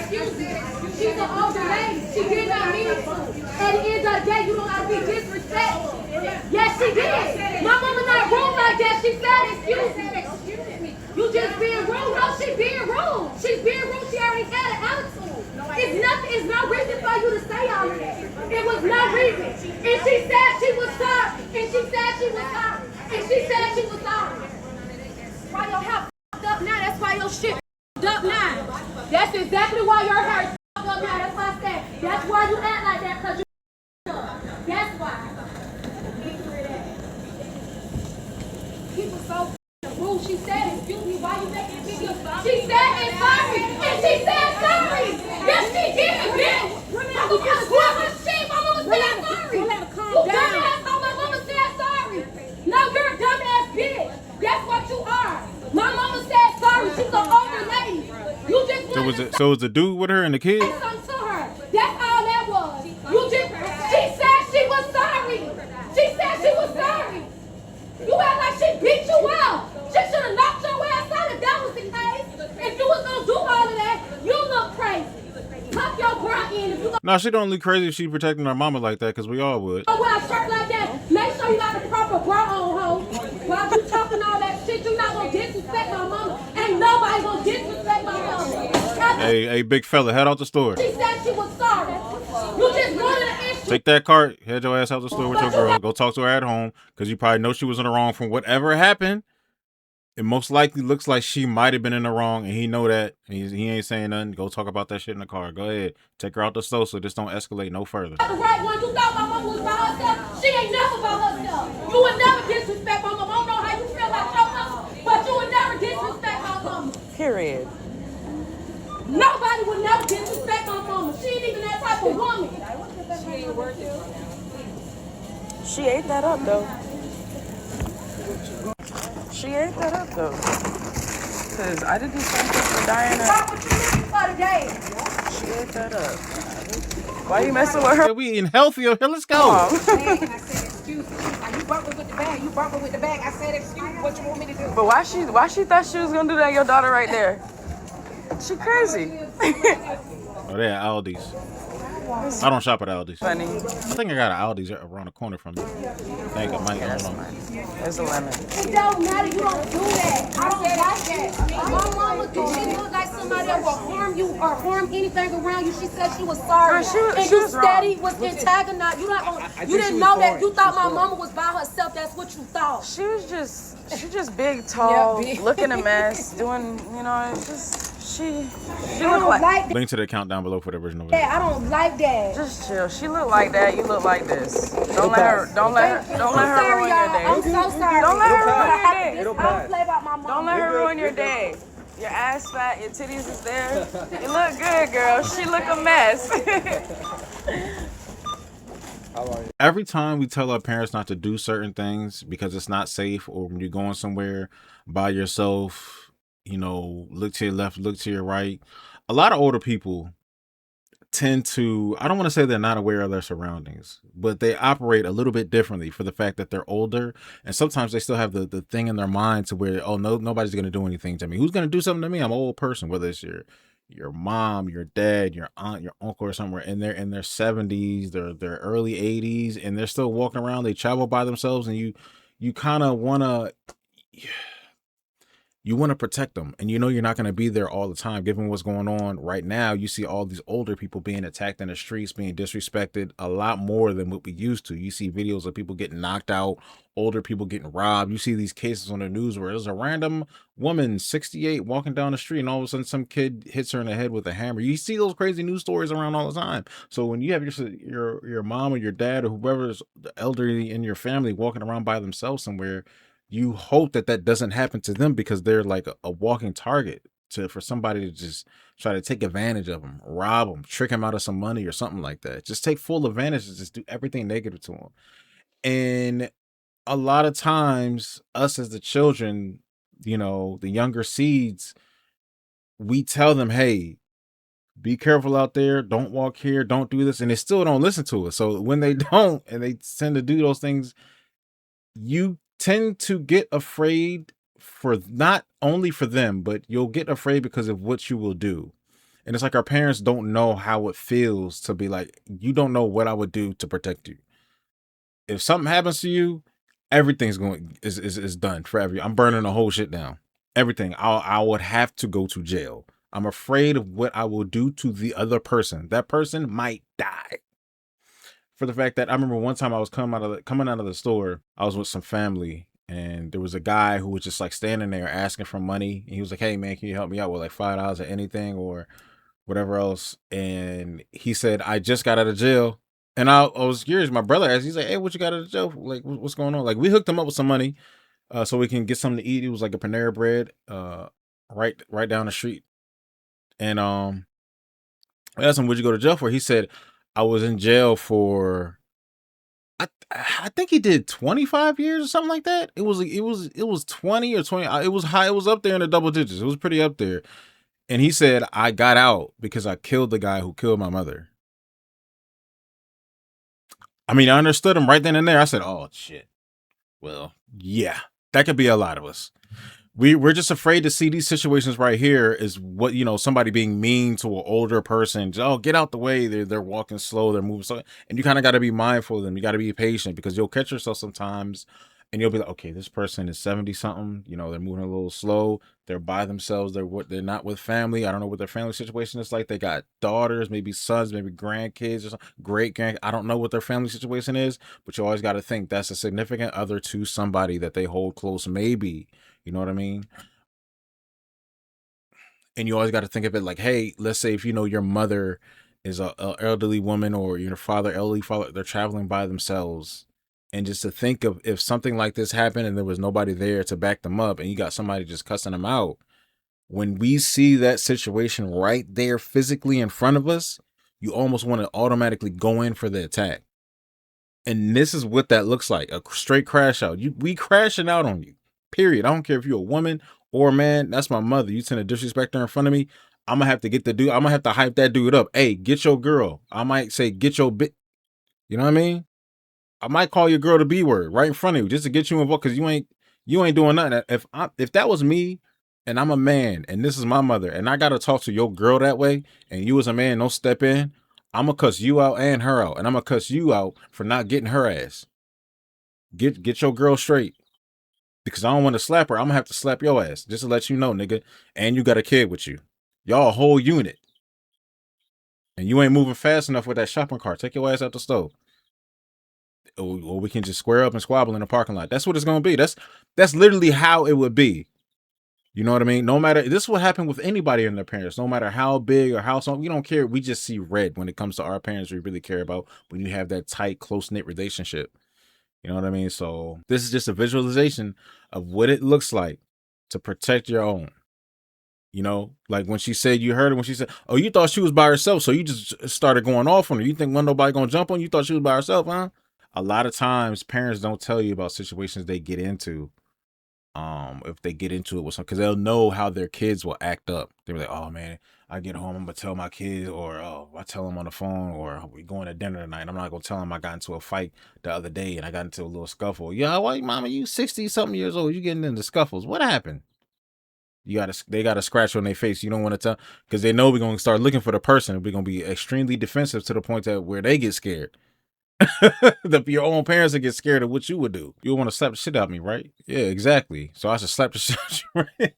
excuses. She's an older lady. She did not mean it to. At the end of the day, you don't have to be disrespectful. Yes, she did. My mama not rude like that. She said excuse me. You just being rude. No, she being rude. She's being rude. She already had an attitude. It's nothing. It's no reason for you to say all of that. It was no reason. And she said she was sorry. And she said she was sorry. And she said she was sorry. Why your hair up now? That's why your shit up now. That's exactly why your hair up now. That's why I said. That's why you act like that, because you that's why. He was so rude. She said, excuse me, why you making a video? She said it's sorry. And she said sorry. Yes, she did, bitch. I was gonna grab her shit. My mama said sorry. You dumbass. Oh, my mama said sorry. No, you're a dumbass bitch. That's what you are. My mama said sorry. She's an older lady. You just so was the dude with her and the kid? Something to her. That's all that was. She said she was sorry. She said she was sorry. You act like she beat you up. She should have knocked your ass out if that was the case. If you was gonna do all of that, you look crazy. Tuck your bra in. If you gonna No, she don't look crazy if she protecting her mama like that, because we all would. wear a shirt like that, make sure you got the proper bra on, ho. While you talking all that shit, you not gonna disrespect my mama. Ain't nobody gonna disrespect my mama. Hey, big fella, head out the store. She said she was sorry. You just wanted an issue. Take that cart, head your ass out the store with your girl. Go talk to her at home, because you probably know she was in the wrong from whatever happened. It most likely looks like she might have been in the wrong, and he know that. And he ain't saying nothing. Go talk about that shit in the car. Go ahead. Take her out the store so this don't escalate no further. The right one. You thought my mama was by herself? She ain't never by herself. You would never disrespect my mama. I don't know how you feel about your mama, but you would never disrespect my mama. Period. Nobody would never disrespect my mama. She ain't even that type of woman. She ain't worth it. She ate that up though. She ate that up though. Cause I did the same thing for Diana. What you looking for today? She ate that up. Why you messing with her? Yeah, we eating healthy up here. Let's go. And I said, excuse me. You brought me with the bag. You brought me with the bag. I said, excuse me. What you want me to do? But why she thought she was gonna do that? Your daughter right there. She crazy. Oh, they're at Aldi's. I don't shop at Aldi's. Funny. I think I got an Aldi's around the corner from me. I think I might. I don't know. There's a lemon. It don't matter. You don't do that. I don't like that. My mama she look like somebody that will harm you or harm anything around you. She said she was sorry. Girl, and she you was steady wrong. was antagonized. You didn't know that. You thought my mama was by herself. That's what you thought. She just big, tall, looking a mess, doing, it's just she looked like Link to the account down below for the original video. I don't like that. just chill. She looked like that. You look like this. Don't let her ruin your day. I'm so sorry. Don't let her ruin your day. I don't play about my mama. Don't let her ruin your day. Your ass fat, your titties is there. You look good, girl. She look a mess. Every time we tell our parents not to do certain things because it's not safe, or when you're going somewhere by yourself, look to your left, look to your right. A lot of older people tend to, I don't want to say they're not aware of their surroundings, but they operate a little bit differently for the fact that they're older. And sometimes they still have the thing in their mind to where, oh, no, nobody's going to do anything to me. Who's going to do something to me? I'm an old person, whether it's your mom, your dad, your aunt, your uncle, or somewhere, and they're in their 70s, their early 80s, and they're still walking around. They travel by themselves, and you kind of want to protect them, and you're not going to be there all the time. Given what's going on right now, you see all these older people being attacked in the streets, being disrespected a lot more than what we used to. You see videos of people getting knocked out, older people getting robbed. You see these cases on the news where there's a random woman, 68, walking down the street, and all of a sudden some kid hits her in the head with a hammer. You see those crazy news stories around all the time. So when you have your mom or your dad or whoever's the elderly in your family walking around by themselves somewhere, you hope that doesn't happen to them, because they're like a walking target for somebody to just try to take advantage of them, rob them, trick them out of some money or something like that. Just take full advantage and just do everything negative to them. And a lot of times, us as the children, the younger seeds, we tell them, hey, be careful out there. Don't walk here. Don't do this. And they still don't listen to us. So when they don't, and they tend to do those things, you tend to get afraid, for not only for them, but you'll get afraid because of what you will do. And it's like our parents don't know how it feels to be like, you don't know what I would do to protect you. If something happens to you, everything's going is done forever. I'm burning the whole shit down. Everything. I would have to go to jail. I'm afraid of what I will do to the other person. That person might die. For the fact that I remember one time I was coming out of the store, I was with some family, and there was a guy who was just like standing there asking for money. And he was like, "Hey man, can you help me out with like $5 or anything or whatever else?" And he said, "I just got out of jail." And I was curious. My brother asked, he's like, "Hey, what you got out of jail for? Like, what's going on?" Like, we hooked him up with some money, so we can get something to eat. It was like a Panera Bread, right down the street. And I asked him, "What'd you go to jail for?" He said, "I was in jail for." I think he did 25 years or something like that. It was 20 or 20. It was high. It was up there in the double digits. It was pretty up there. And he said, "I got out because I killed the guy who killed my mother." I mean, I understood him right then and there. I said, "Oh shit. Well, yeah, that could be a lot of us." We're just afraid to see these situations right here is what, somebody being mean to an older person. Oh, get out the way. They're walking slow, they're moving slow. And you kind of got to be mindful of them. You got to be patient because you'll catch yourself sometimes and you'll be like, okay, this person is 70 something, they're moving a little slow. They're by themselves. They're not with family. I don't know what their family situation is like. They got daughters, maybe sons, maybe grandkids or something, great grand. I don't know what their family situation is, but you always got to think that's a significant other to somebody that they hold close, maybe. You know what I mean? And you always got to think of it like, hey, let's say if your mother is a elderly woman or your elderly father, they're traveling by themselves. And just to think of if something like this happened and there was nobody there to back them up and you got somebody just cussing them out, when we see that situation right there physically in front of us, you almost want to automatically go in for the attack. And this is what that looks like, a straight crash out. We crashing out on you, period. I don't care if you're a woman or a man. That's my mother. You tend to disrespect her in front of me, I'm going to have to get the dude. I'm going to have to hype that dude up. Hey, get your girl. I might say, get your bit. You know what I mean? I might call your girl the B word right in front of you just to get you involved because you ain't doing nothing. If that was me and I'm a man and this is my mother and I got to talk to your girl that way and you as a man don't step in, I'm going to cuss you out and her out. And I'm going to cuss you out for not getting her ass. Get your girl straight. Because I don't want to slap her. I'm going to have to slap your ass. Just to let you know, nigga. And you got a kid with you. Y'all a whole unit. And you ain't moving fast enough with that shopping cart. Take your ass out the stove. Or we can just square up and squabble in the parking lot. That's what it's going to be. That's literally how it would be. You know what I mean? No matter, this is what happened with anybody and their parents. No matter how big or how small, we don't care. We just see red when it comes to our parents. We really care about when you have that tight, close-knit relationship. You know what I mean? So this is just a visualization of what it looks like to protect your own. Like when she said, you heard her when she said, "Oh, you thought she was by herself, so you just started going off on her. You think nobody gonna jump on you? You thought she was by herself, huh?" A lot of times parents don't tell you about situations they get into. If they get into it with some, because they'll know how their kids will act up. They're like, "Oh man, I get home, I'm gonna tell my kids," or "Oh, I tell them on the phone," or "We going to dinner tonight. I'm not gonna tell them I got into a fight the other day and I got into a little scuffle." "Yeah, why, mama? You 60 something years old? You getting into scuffles? What happened?" They gotta scratch on their face. You don't want to tell because they know we're gonna start looking for the person. We're gonna be extremely defensive to the point that where they get scared. Your own parents will get scared of what you would do. You want to slap the shit out of me, right? Yeah, exactly. So I should slap the shit out of you, right?